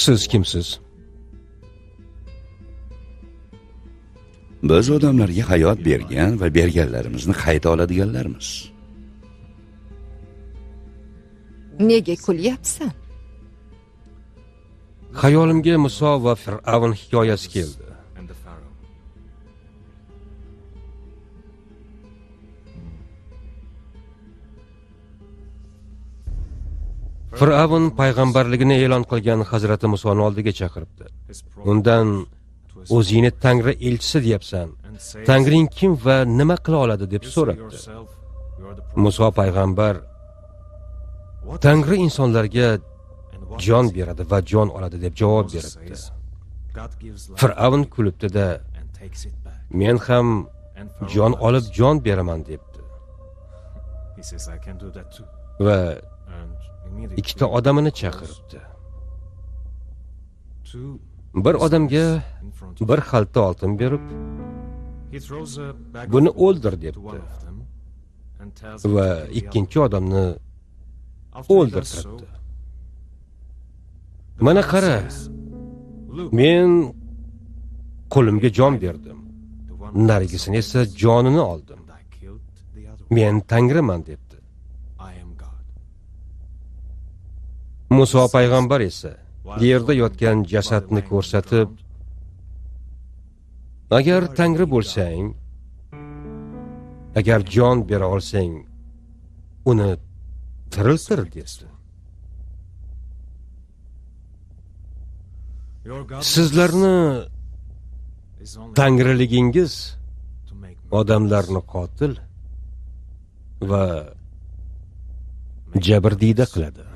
Siz kimsiz? Biz odamlarga hayot bergan va berganlarimizni qayta oladiganlarmiz. Nega kulyapsan? Xayolimga Muso va Fir'avn hikoyasi keldi. Fir'avn payg'ambarligini e'lon qilgan Hazrati Musoni oldiga chaqiribdi. Undan o'zingni Tangri elchisi deyapsan. Tangring kim va nima qila oladi deb so'rabdi. Muso payg'ambar Tangri insonlarga jon beradi va jon oladi deb javob beribdi. Fir'avn kulibdi-da, men ham jon olib jon beraman debdi. Va ikkita odamini chaqiribdi. Bir odamga bir xalta oltin berib, buni o'ldir debdi. Va ikkinchi odamni o'ldirtiribdi. Mana qara, men qo'limga jon berdim. Narigisini esa jonini oldim. Men Tangriman debdi. Muso payg'ambar esa yerda yotgan jasadni ko'rsatib, agar Tangri bo'lsang, agar jon bera olsang, uni tiriltir dedi. Sizlarni Tangriligingiz odamlarni qotil va jabrdiyda qiladi.